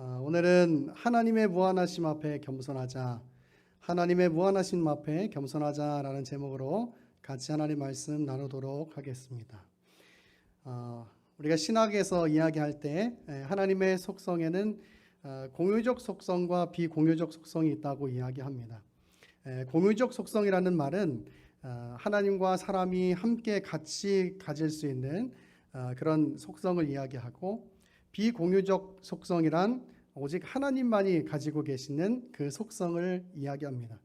오늘은 하나님의 무한하심 앞에 겸손하자, 하나님의 무한하심 앞에 겸손하자라는 제목으로 같이 하나님 말씀 나누도록 하겠습니다. 우리가 신학에서 이야기할 때 하나님의 속성에는 공유적 속성과 비공유적 속성이 있다고 이야기합니다. 공유적 속성이라는 말은 하나님과 사람이 함께 같이 가질 수 있는 그런 속성을 이야기하고, 비공유적 속성이란 오직 하나님만이 가지고 계시는 그 속성을 이야기합니다.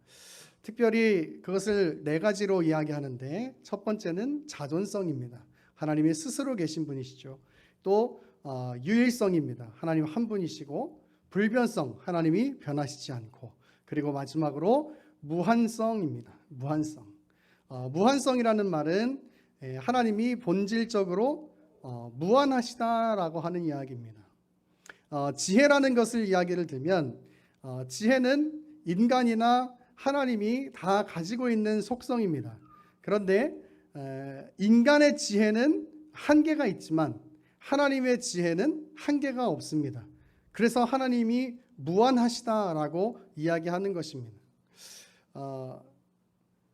특별히 그것을 네 가지로 이야기하는데, 첫 번째는 자존성입니다. 하나님이 스스로 계신 분이시죠. 또 유일성입니다. 하나님 한 분이시고, 불변성, 하나님이 변하시지 않고, 그리고 마지막으로 무한성입니다. 무한성. 무한성이라는 말은 하나님이 본질적으로 무한하시다라고 하는 이야기입니다. 지혜라는 것을 이야기를 들면, 지혜는 인간이나 하나님이 다 가지고 있는 속성입니다. 그런데 인간의 지혜는 한계가 있지만 하나님의 지혜는 한계가 없습니다. 그래서 하나님이 무한하시다라고 이야기하는 것입니다.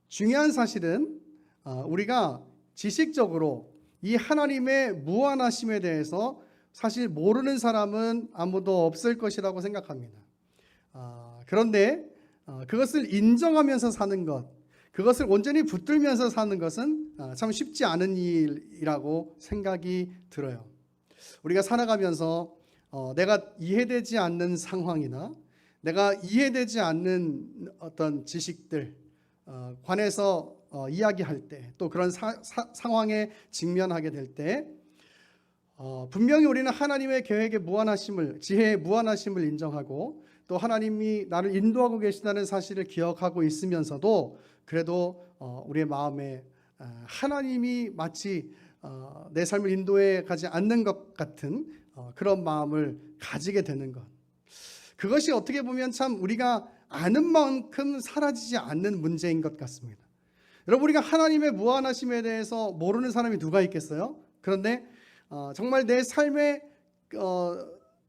중요한 사실은 우리가 지식적으로 이 하나님의 무한하심에 대해서 사실 모르는 사람은 아무도 없을 것이라고 생각합니다. 그런데 그것을 인정하면서 사는 것, 그것을 온전히 붙들면서 사는 것은 참 쉽지 않은 일이라고 생각이 들어요. 우리가 살아가면서 내가 이해되지 않는 상황이나 내가 이해되지 않는 어떤 지식들 관해서 이야기할 때, 또 그런 상황에 직면하게 될 때 분명히 우리는 하나님의 계획의 무한하심을, 지혜의 무한하심을 인정하고, 또 하나님이 나를 인도하고 계시다는 사실을 기억하고 있으면서도 그래도 우리의 마음에 하나님이 마치 내 삶을 인도해 가지 않는 것 같은 그런 마음을 가지게 되는 것, 그것이 어떻게 보면 참 우리가 아는 만큼 사라지지 않는 문제인 것 같습니다. 여러분, 우리가 하나님의 무한하심에 대해서 모르는 사람이 누가 있겠어요? 그런데 정말 내 삶에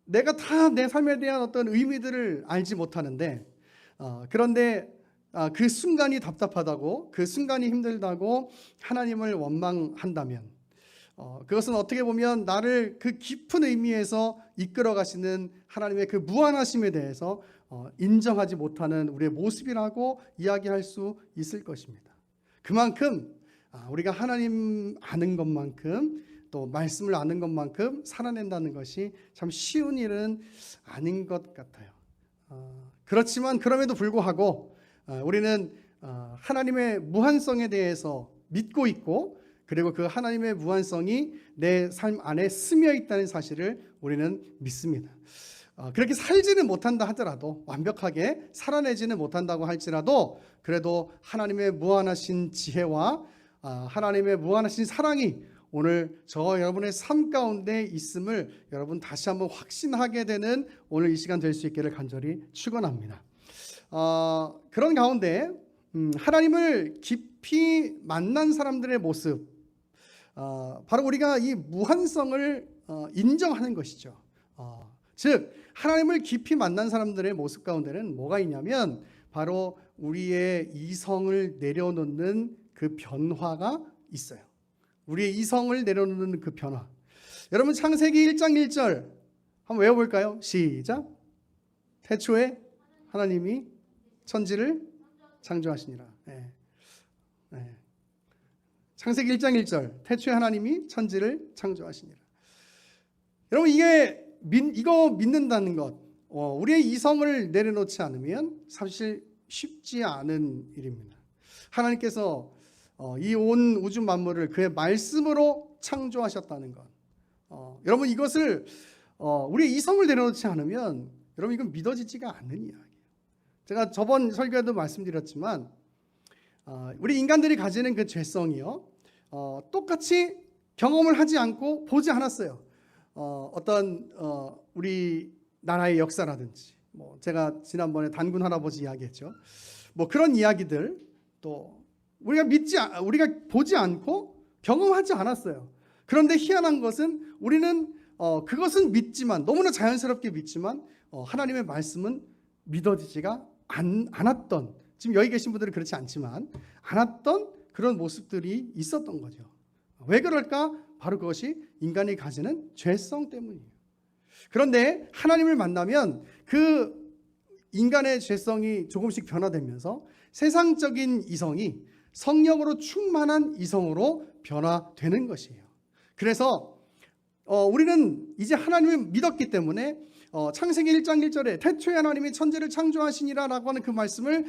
내가 다 내 삶에 대한 어떤 의미들을 알지 못하는데, 그런데 그 순간이 답답하다고, 그 순간이 힘들다고 하나님을 원망한다면, 그것은 어떻게 보면 나를 그 깊은 의미에서 이끌어 가시는 하나님의 그 무한하심에 대해서 인정하지 못하는 우리의 모습이라고 이야기할 수 있을 것입니다. 그만큼 우리가 하나님 아는 것만큼, 또 말씀을 아는 것만큼 살아낸다는 것이 참 쉬운 일은 아닌 것 같아요. 그렇지만 그럼에도 불구하고 우리는 하나님의 무한성에 대해서 믿고 있고, 그리고 그 하나님의 무한성이 내 삶 안에 스며 있다는 사실을 우리는 믿습니다. 그렇게 살지는 못한다 하더라도, 완벽하게 살아내지는 못한다고 할지라도, 그래도 하나님의 무한하신 지혜와 하나님의 무한하신 사랑이 오늘 저와 여러분의 삶 가운데 있음을 여러분 다시 한번 확신하게 되는 오늘 이 시간 될 수 있기를 간절히 축원합니다. 그런 가운데 하나님을 깊이 만난 사람들의 모습, 바로 우리가 이 무한성을 인정하는 것이죠. 즉 하나님을 깊이 만난 사람들의 모습 가운데는 뭐가 있냐면, 바로 우리의 이성을 내려놓는 그 변화가 있어요. 우리의 이성을 내려놓는 그 변화. 여러분, 창세기 1장 1절 한번 외워볼까요? 시작. 태초에 하나님이 천지를 창조하시니라. 창세기 1장 1절, 태초에 하나님이 천지를 창조하시니라. 여러분, 이거 믿는다는 것, 우리의 이성을 내려놓지 않으면 사실 쉽지 않은 일입니다. 하나님께서 이 온 우주 만물을 그의 말씀으로 창조하셨다는 것, 여러분, 이것을 우리의 이성을 내려놓지 않으면 여러분, 이건 믿어지지가 않는 이야기예요. 제가 저번 설교에도 말씀드렸지만 우리 인간들이 가지는 그 죄성이요, 똑같이 경험을 하지 않고 보지 않았어요. 어떤 우리 나라의 역사라든지, 제가 지난번에 단군 할아버지 이야기했죠. 그런 이야기들, 또 우리가 보지 않고 경험하지 않았어요. 그런데 희한한 것은 우리는 그것은 믿지만, 너무나 자연스럽게 믿지만 하나님의 말씀은 믿어지지가 않았던, 지금 여기 계신 분들은 그렇지 않지만 않았던 그런 모습들이 있었던 거죠. 왜 그럴까? 바로 그것이 인간이 가지는 죄성 때문이에요. 그런데 하나님을 만나면 그 인간의 죄성이 조금씩 변화되면서 세상적인 이성이 성령으로 충만한 이성으로 변화되는 것이에요. 그래서 우리는 이제 하나님을 믿었기 때문에 창세기 1장 1절에 태초에 하나님이 천지를 창조하시니라 라고 하는 그 말씀을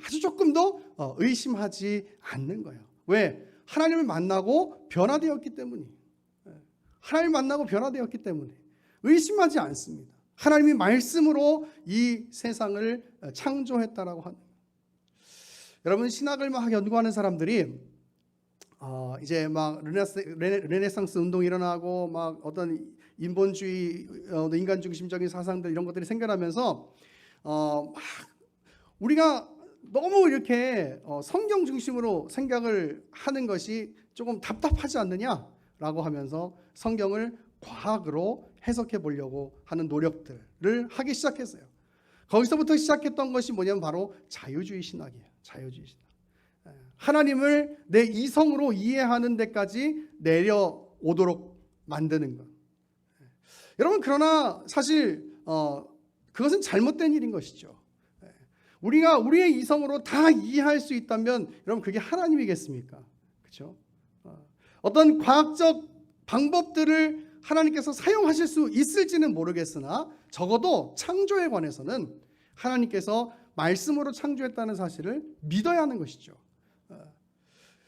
아주 조금도 의심하지 않는 거예요. 왜? 하나님을 만나고 변화되었기 때문이에요. 하나님을 만나고 변화되었기 때문에 의심하지 않습니다. 하나님이 말씀으로 이 세상을 창조했다라고 하는. 여러분, 신학을 막 연구하는 사람들이 이제 막 르네상스 운동이 일어나고 막 어떤 인본주의, 인간 중심적인 사상들 이런 것들이 생겨나면서 막 우리가 너무 이렇게 성경 중심으로 생각을 하는 것이 조금 답답하지 않느냐라고 하면서 성경을 과학으로 해석해 보려고 하는 노력들을 하기 시작했어요. 거기서부터 시작했던 것이 뭐냐면 바로 자유주의 신학이에요. 자유주의 신학. 하나님을 내 이성으로 이해하는 데까지 내려오도록 만드는 것. 여러분, 그러나 사실 그것은 잘못된 일인 것이죠. 우리가 우리의 이성으로 다 이해할 수 있다면 여러분, 그게 하나님이겠습니까? 그렇죠? 어떤 과학적 방법들을 하나님께서 사용하실 수 있을지는 모르겠으나 적어도 창조에 관해서는 하나님께서 말씀으로 창조했다는 사실을 믿어야 하는 것이죠.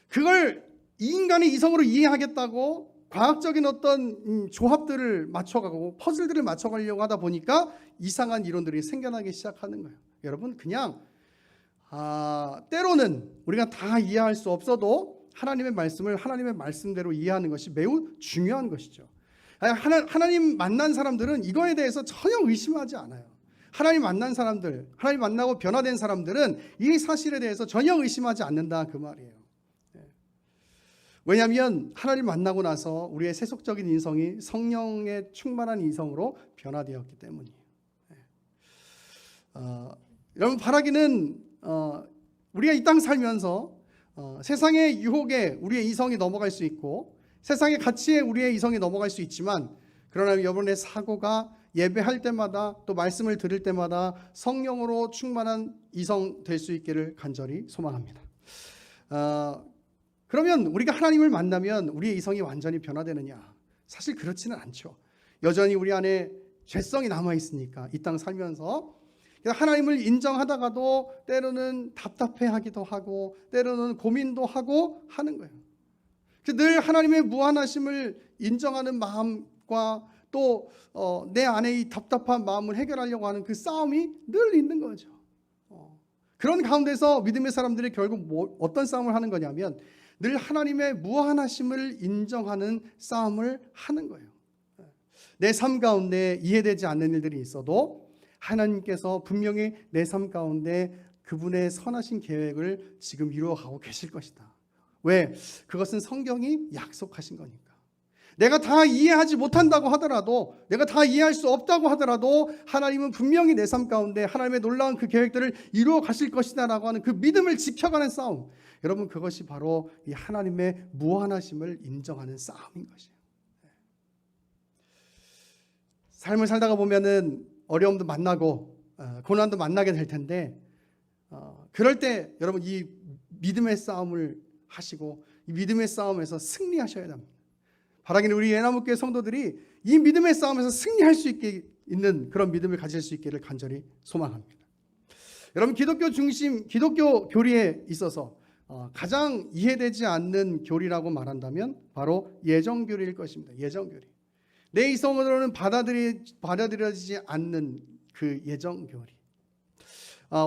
그걸 이 인간의 이성으로 이해하겠다고 과학적인 어떤 조합들을 맞춰가고 퍼즐들을 맞춰가려고 하다 보니까 이상한 이론들이 생겨나기 시작하는 거예요. 여러분, 그냥 때로는 우리가 다 이해할 수 없어도 하나님의 말씀을 하나님의 말씀대로 이해하는 것이 매우 중요한 것이죠. 하나님 만난 사람들은 이거에 대해서 전혀 의심하지 않아요. 하나님 만난 사람들, 하나님 만나고 변화된 사람들은 이 사실에 대해서 전혀 의심하지 않는다 그 말이에요. 왜냐하면 하나님 만나고 나서 우리의 세속적인 인성이 성령의 충만한 인성으로 변화되었기 때문이에요. 여러분, 바라기는 우리가 이 땅 살면서 세상의 유혹에 우리의 이성이 넘어갈 수 있고 세상의 가치에 우리의 이성이 넘어갈 수 있지만, 그러나 여러분의 사고가 예배할 때마다 또 말씀을 들을 때마다 성령으로 충만한 이성 될 수 있기를 간절히 소망합니다. 그러면 우리가 하나님을 만나면 우리의 이성이 완전히 변화되느냐? 사실 그렇지는 않죠. 여전히 우리 안에 죄성이 남아있으니까 이 땅 살면서 하나님을 인정하다가도 때로는 답답해하기도 하고 때로는 고민도 하고 하는 거예요. 늘 하나님의 무한하심을 인정하는 마음과 또 내 안에 이 답답한 마음을 해결하려고 하는 그 싸움이 늘 있는 거죠. 그런 가운데서 믿음의 사람들이 결국 어떤 싸움을 하는 거냐면 늘 하나님의 무한하심을 인정하는 싸움을 하는 거예요. 내 삶 가운데 이해되지 않는 일들이 있어도 하나님께서 분명히 내 삶 가운데 그분의 선하신 계획을 지금 이루어가고 계실 것이다. 왜? 그것은 성경이 약속하신 거니까. 내가 다 이해하지 못한다고 하더라도, 내가 다 이해할 수 없다고 하더라도 하나님은 분명히 내 삶 가운데 하나님의 놀라운 그 계획들을 이루어 가실 것이다 라고 하는 그 믿음을 지켜가는 싸움, 여러분, 그것이 바로 이 하나님의 무한하심을 인정하는 싸움인 것이에요. 삶을 살다가 보면은 어려움도 만나고 고난도 만나게 될 텐데, 그럴 때 여러분 이 믿음의 싸움을 하시고 이 믿음의 싸움에서 승리하셔야 합니다. 바라기는 우리 예나무교회 성도들이 이 믿음의 싸움에서 승리할 수 있는 그런 믿음을 가질 수 있기를 간절히 소망합니다. 여러분, 기독교 교리에 있어서 가장 이해되지 않는 교리라고 말한다면 바로 예정교리일 것입니다. 예정교리. 내 이성으로는 받아들여지지 않는 그 예정교리.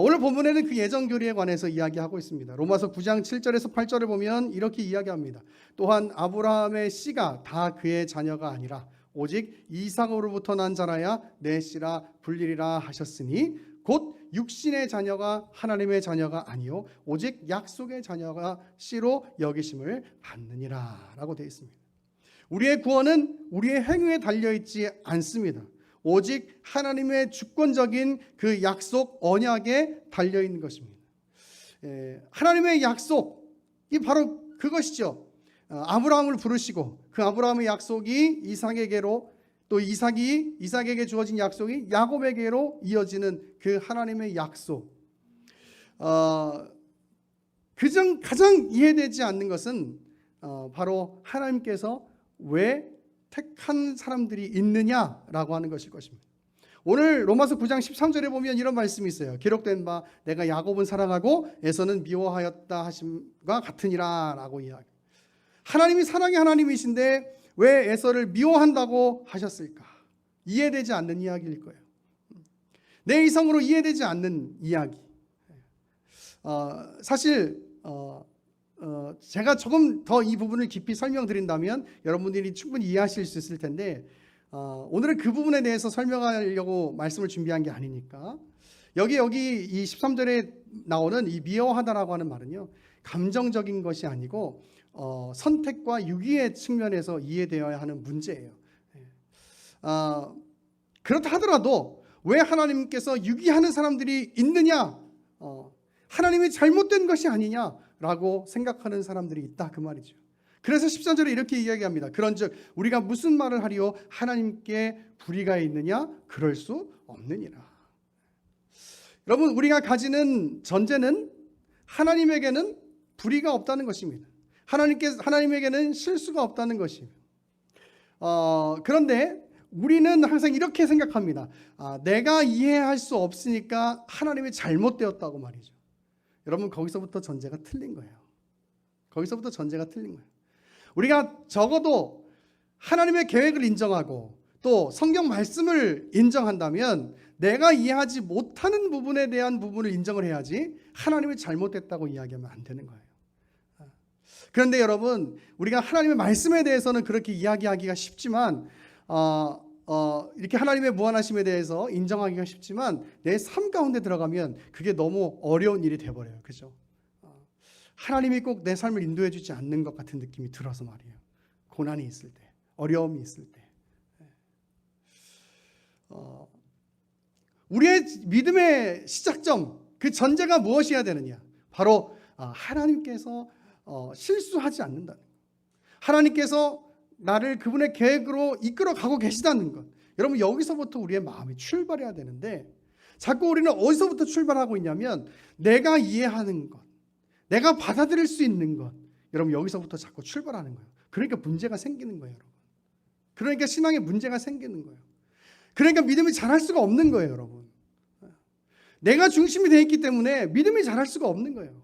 오늘 본문에는 그 예정교리에 관해서 이야기하고 있습니다. 로마서 9장 7절에서 8절을 보면 이렇게 이야기합니다. 또한 아브라함의 씨가 다 그의 자녀가 아니라 오직 이삭으로부터 난 자라야 내 씨라 불리리라 하셨으니 곧 육신의 자녀가 하나님의 자녀가 아니요 오직 약속의 자녀가 씨로 여기심을 받느니라 라고 되어 있습니다. 우리의 구원은 우리의 행위에 달려있지 않습니다. 오직 하나님의 주권적인 그 약속, 언약에 달려있는 것입니다. 하나님의 약속이 바로 그것이죠. 아브라함을 부르시고 그 아브라함의 약속이 이삭에게로, 또 이삭에게 주어진 약속이 야곱에게로 이어지는 그 하나님의 약속. 가장 이해되지 않는 것은 바로 하나님께서 왜 택한 사람들이 있느냐라고 하는 것일 것입니다. 오늘 로마서 9장 13절에 보면 이런 말씀이 있어요. 기록된 바 내가 야곱은 사랑하고 에서는 미워하였다 하심과 같으니라 라고 이야기. 하나님이 사랑의 하나님이신데 왜 에서를 미워한다고 하셨을까? 이해되지 않는 이야기일 거예요. 내 이성으로 이해되지 않는 이야기. 사실 제가 조금 더 이 부분을 깊이 설명드린다면 여러분들이 충분히 이해하실 수 있을 텐데 오늘은 그 부분에 대해서 설명하려고 말씀을 준비한 게 아니니까 여기 이 13절에 나오는 이 미워하다라고 하는 말은요, 감정적인 것이 아니고 선택과 유기의 측면에서 이해되어야 하는 문제예요. 그렇다 하더라도 왜 하나님께서 유기하는 사람들이 있느냐, 하나님이 잘못된 것이 아니냐라고 생각하는 사람들이 있다, 그 말이죠. 그래서 14절에 이렇게 이야기합니다. 그런즉 우리가 무슨 말을 하리요? 하나님께 불의가 있느냐? 그럴 수 없느니라. 여러분, 우리가 가지는 전제는 하나님에게는 불의가 없다는 것입니다. 하나님에게는 실수가 없다는 것입니다. 그런데 우리는 항상 이렇게 생각합니다. 내가 이해할 수 없으니까 하나님이 잘못되었다고 말이죠. 여러분, 거기서부터 전제가 틀린 거예요. 우리가 적어도 하나님의 계획을 인정하고 또 성경 말씀을 인정한다면 내가 이해하지 못하는 부분에 대한 부분을 인정을 해야지 하나님이 잘못됐다고 이야기하면 안 되는 거예요. 그런데 여러분, 우리가 하나님의 말씀에 대해서는 그렇게 이야기하기가 쉽지만 이렇게 하나님의 무한하심에 대해서 인정하기가 쉽지만 내 삶 가운데 들어가면 그게 너무 어려운 일이 돼버려요. 그죠? 하나님이 꼭 내 삶을 인도해 주지 않는 것 같은 느낌이 들어서 말이에요. 고난이 있을 때, 어려움이 있을 때. 우리의 믿음의 시작점, 그 전제가 무엇이어야 되느냐? 바로 하나님께서 실수하지 않는다는 것. 하나님께서 나를 그분의 계획으로 이끌어 가고 계시다는 것. 여러분, 여기서부터 우리의 마음이 출발해야 되는데 자꾸 우리는 어디서부터 출발하고 있냐면 내가 이해하는 것, 내가 받아들일 수 있는 것. 여러분, 여기서부터 자꾸 출발하는 거예요. 그러니까 문제가 생기는 거예요, 여러분. 그러니까 신앙에 문제가 생기는 거예요. 그러니까 믿음이 자랄 수가 없는 거예요, 여러분. 내가 중심이 되어 있기 때문에 믿음이 자랄 수가 없는 거예요.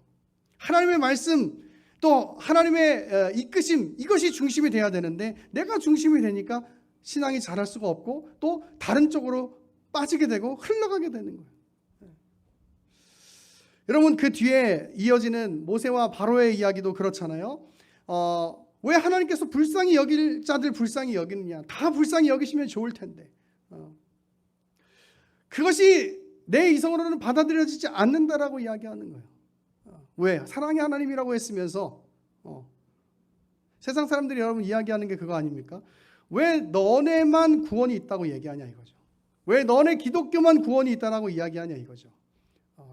하나님의 말씀, 또 하나님의 이끄심, 이것이 중심이 돼야 되는데 내가 중심이 되니까 신앙이 자랄 수가 없고 또 다른 쪽으로 빠지게 되고 흘러가게 되는 거예요. 여러분, 그 뒤에 이어지는 모세와 바로의 이야기도 그렇잖아요. 왜 하나님께서 불쌍히 여길 자들 불쌍히 여기느냐? 다 불쌍히 여기시면 좋을 텐데 그것이 내 이성으로는 받아들여지지 않는다라고 이야기하는 거예요. 왜? 사랑의 하나님이라고 했으면서 세상 사람들이 여러분 이야기하는 게 그거 아닙니까? 왜 너네만 구원이 있다고 얘기하냐 이거죠. 왜 너네 기독교만 구원이 있다라고 이야기하냐 이거죠.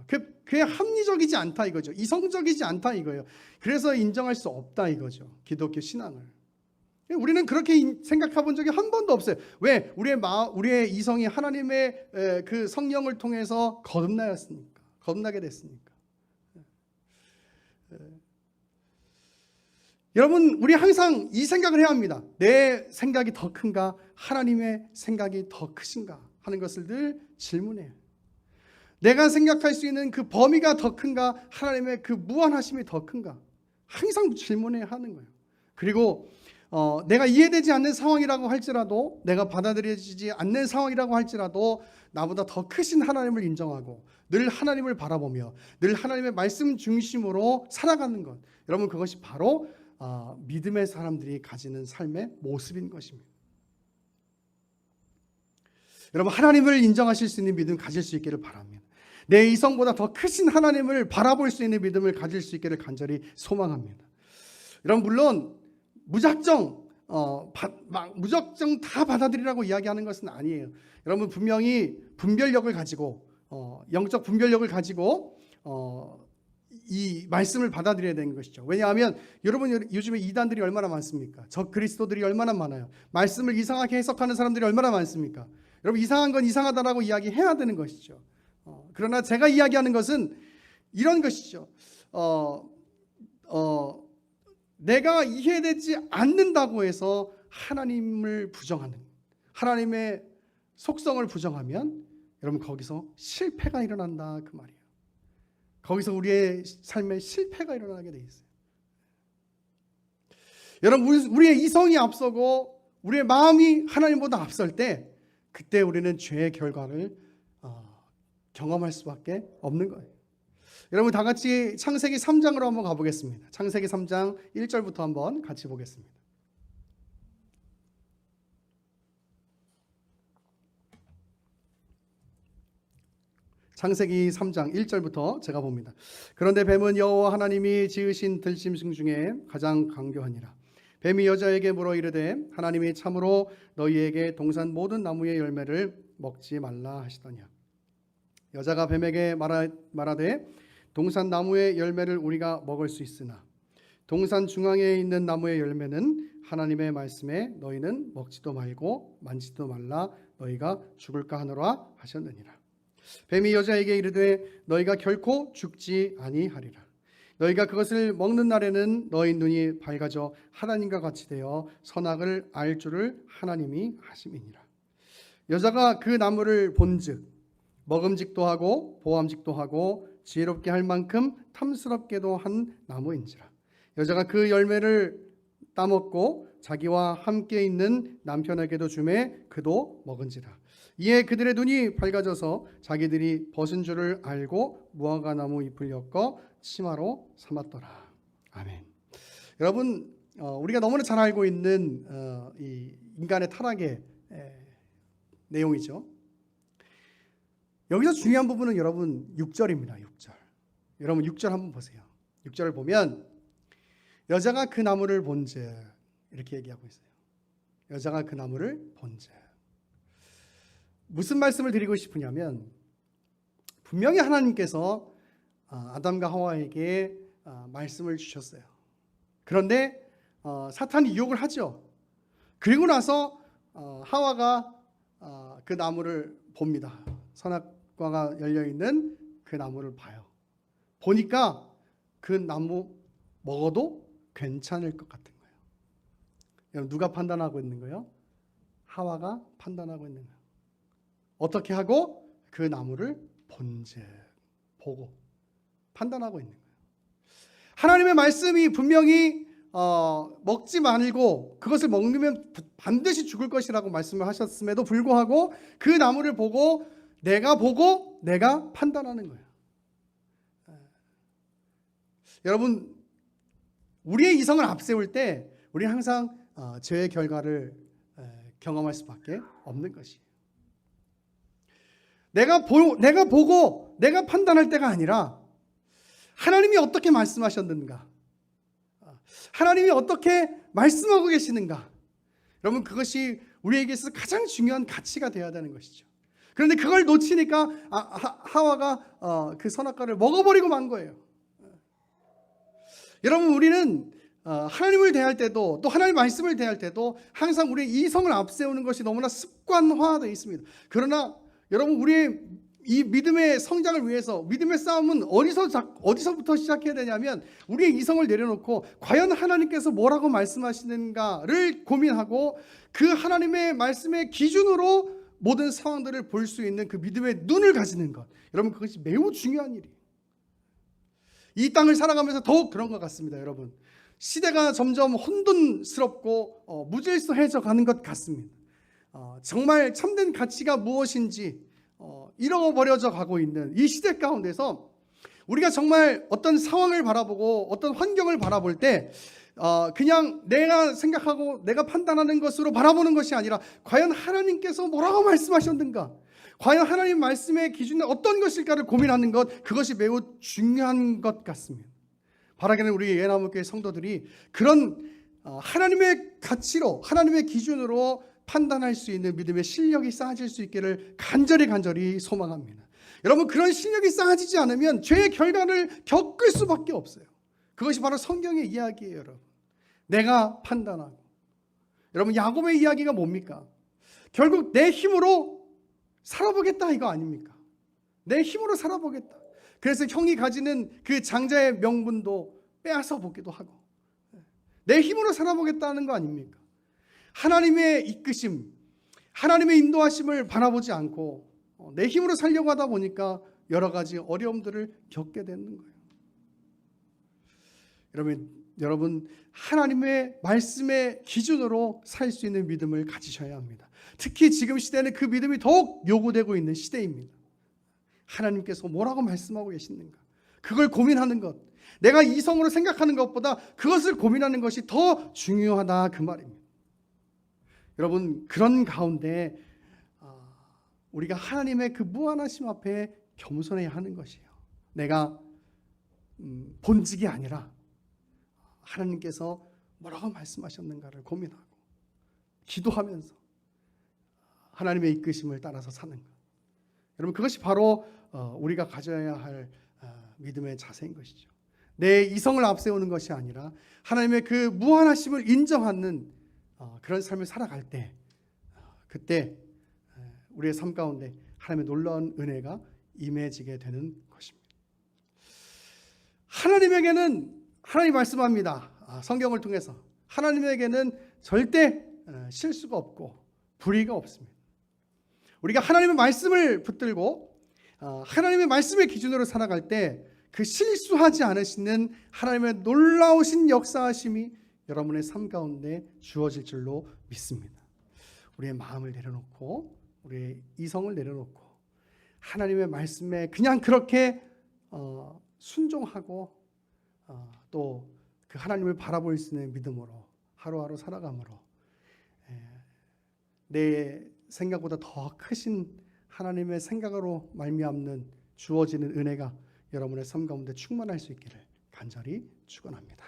그게 합리적이지 않다 이거죠. 이성적이지 않다 이거예요. 그래서 인정할 수 없다 이거죠, 기독교 신앙을. 우리는 그렇게 생각해 본 적이 한 번도 없어요. 왜? 우리의 이성이 하나님의 그 성령을 통해서 거듭나게 됐으니까. 여러분, 우리 항상 이 생각을 해야 합니다. 내 생각이 더 큰가? 하나님의 생각이 더 크신가? 하는 것을 늘 질문해요. 내가 생각할 수 있는 그 범위가 더 큰가? 하나님의 그 무한하심이 더 큰가? 항상 질문해야 하는 거예요. 그리고 내가 이해되지 않는 상황이라고 할지라도, 내가 받아들여지지 않는 상황이라고 할지라도 나보다 더 크신 하나님을 인정하고 늘 하나님을 바라보며 늘 하나님의 말씀 중심으로 살아가는 것, 여러분, 그것이 바로 믿음의 사람들이 가지는 삶의 모습인 것입니다. 여러분, 하나님을 인정하실 수 있는 믿음 가질 수 있기를 바랍니다. 내 이성보다 더 크신 하나님을 바라볼 수 있는 믿음을 가질 수 있기를 간절히 소망합니다. 여러분, 물론 무작정 막 무작정 다 받아들이라고 이야기하는 것은 아니에요. 여러분 분명히 분별력을 가지고 영적 분별력을 가지고 이 말씀을 받아들여야 되는 것이죠. 왜냐하면 여러분 요즘에 이단들이 얼마나 많습니까? 적 그리스도들이 얼마나 많아요. 말씀을 이상하게 해석하는 사람들이 얼마나 많습니까? 여러분 이상한 건 이상하다라고 이야기해야 되는 것이죠. 그러나 제가 이야기하는 것은 이런 것이죠. 내가 이해되지 않는다고 해서 하나님을 부정하는, 하나님의 속성을 부정하면 여러분 거기서 실패가 일어난다 그 말이에요. 거기서 우리의 삶에 실패가 일어나게 돼 있어요. 여러분 우리의 이성이 앞서고 우리의 마음이 하나님보다 앞설 때 그때 우리는 죄의 결과를 경험할 수밖에 없는 거예요. 여러분 다 같이 창세기 3장으로 한번 가보겠습니다. 창세기 3장 1절부터 한번 같이 보겠습니다. 창세기 3장 1절부터 제가 봅니다. 그런데 뱀은 여호와 하나님이 지으신 들짐승 중에 가장 강교하니라. 뱀이 여자에게 물어 이르되 하나님이 참으로 너희에게 동산 모든 나무의 열매를 먹지 말라 하시더냐. 여자가 뱀에게 말하되 동산 나무의 열매를 우리가 먹을 수 있으나 동산 중앙에 있는 나무의 열매는 하나님의 말씀에 너희는 먹지도 말고 만지도 말라 너희가 죽을까 하노라 하셨느니라. 뱀이 여자에게 이르되 너희가 결코 죽지 아니하리라. 너희가 그것을 먹는 날에는 너희 눈이 밝아져 하나님과 같이 되어 선악을 알 줄을 하나님이 하심이니라. 여자가 그 나무를 본즉 먹음직도 하고 보암직도 하고 지혜롭게 할 만큼 탐스럽게도 한 나무인지라. 여자가 그 열매를 따먹고 자기와 함께 있는 남편에게도 주매 그도 먹은지라. 이에 그들의 눈이 밝아져서 자기들이 벗은 줄을 알고 무화과나무 잎을 엮어 치마로 삼았더라. 아멘. 여러분 우리가 너무나 잘 알고 있는 이 인간의 타락의 내용이죠. 여기서 중요한 부분은 여러분 6절입니다. 6절. 여러분 6절 한번 보세요. 6절을 보면 여자가 그 나무를 본즉 이렇게 얘기하고 있어요. 여자가 그 나무를 본즉. 무슨 말씀을 드리고 싶으냐면 분명히 하나님께서 아담과 하와에게 말씀을 주셨어요. 그런데 사탄이 유혹을 하죠. 그리고 나서 하와가 그 나무를 봅니다. 선악과가 열려있는 그 나무를 봐요. 보니까 그 나무 먹어도 괜찮을 것 같은 거예요. 여러분 누가 판단하고 있는 거예요? 하와가 판단하고 있는 거예요. 어떻게 하고? 그 나무를 본즉 보고 판단하고 있는 거예요. 하나님의 말씀이 분명히 먹지 말고 그것을 먹으면 반드시 죽을 것이라고 말씀을 하셨음에도 불구하고 그 나무를 보고 내가 판단하는 거예요. 여러분 우리의 이성을 앞세울 때 우리는 항상 죄의 결과를 경험할 수밖에 없는 것이에요. 내가 보고 내가 판단할 때가 아니라 하나님이 어떻게 말씀하셨는가, 하나님이 어떻게 말씀하고 계시는가, 여러분 그것이 우리에게 있어서 가장 중요한 가치가 되어야 되는 것이죠. 그런데 그걸 놓치니까 하와가 그 선악과를 먹어버리고 만 거예요. 여러분 우리는 하나님을 대할 때도 또 하나님의 말씀을 대할 때도 항상 우리의 이성을 앞세우는 것이 너무나 습관화되어 있습니다. 그러나 여러분 우리의 이 믿음의 성장을 위해서 믿음의 싸움은 어디서부터 시작해야 되냐면 우리의 이성을 내려놓고 과연 하나님께서 뭐라고 말씀하시는가를 고민하고 그 하나님의 말씀의 기준으로 모든 상황들을 볼 수 있는 그 믿음의 눈을 가지는 것, 여러분 그것이 매우 중요한 일이에요. 이 땅을 살아가면서 더욱 그런 것 같습니다. 여러분 시대가 점점 혼돈스럽고 무질서해져 가는 것 같습니다. 정말 참된 가치가 무엇인지 잃어버려져 가고 있는 이 시대 가운데서 우리가 정말 어떤 상황을 바라보고 어떤 환경을 바라볼 때 그냥 내가 생각하고 내가 판단하는 것으로 바라보는 것이 아니라 과연 하나님께서 뭐라고 말씀하셨는가, 과연 하나님 말씀의 기준은 어떤 것일까를 고민하는 것, 그것이 매우 중요한 것 같습니다. 바라기는 우리 예나무교회 성도들이 그런 하나님의 가치로, 하나님의 기준으로 판단할 수 있는 믿음의 실력이 쌓아질 수 있기를 간절히 소망합니다. 여러분, 그런 실력이 쌓아지지 않으면 죄의 결과를 겪을 수밖에 없어요. 그것이 바로 성경의 이야기예요, 여러분. 내가 판단하고. 여러분, 야곱의 이야기가 뭡니까? 결국 내 힘으로 살아보겠다 이거 아닙니까? 내 힘으로 살아보겠다. 그래서 형이 가지는 그 장자의 명분도 빼앗아 보기도 하고, 내 힘으로 살아보겠다는 거 아닙니까? 하나님의 이끄심, 하나님의 인도하심을 바라보지 않고 내 힘으로 살려고 하다 보니까 여러 가지 어려움들을 겪게 되는 거예요. 여러분, 하나님의 말씀의 기준으로 살 수 있는 믿음을 가지셔야 합니다. 특히 지금 시대는 그 믿음이 더욱 요구되고 있는 시대입니다. 하나님께서 뭐라고 말씀하고 계시는가? 그걸 고민하는 것, 내가 이성으로 생각하는 것보다 그것을 고민하는 것이 더 중요하다, 그 말입니다. 여러분, 그런 가운데 우리가 하나님의 그 무한하심 앞에 겸손해야 하는 것이에요. 내가 본직이 아니라 하나님께서 뭐라고 말씀하셨는가를 고민하고 기도하면서 하나님의 이끄심을 따라서 사는 것. 여러분, 그것이 바로 우리가 가져야 할 믿음의 자세인 것이죠. 내 이성을 앞세우는 것이 아니라 하나님의 그 무한하심을 인정하는 그런 삶을 살아갈 때, 그때 우리의 삶 가운데 하나님의 놀라운 은혜가 임해지게 되는 것입니다. 하나님 말씀합니다. 성경을 통해서 하나님에게는 절대 실수가 없고 불의가 없습니다. 우리가 하나님의 말씀을 붙들고 하나님의 말씀의 기준으로 살아갈 때 그 실수하지 않으시는 하나님의 놀라우신 역사하심이 여러분의 삶 가운데 주어질 줄로 믿습니다. 우리의 마음을 내려놓고 우리의 이성을 내려놓고 하나님의 말씀에 그냥 그렇게 순종하고 또 그 하나님을 바라볼 수 있는 믿음으로 하루하루 살아감으로 내 생각보다 더 크신 하나님의 생각으로 말미암는 주어지는 은혜가 여러분의 삶 가운데 충만할 수 있기를 간절히 축원합니다.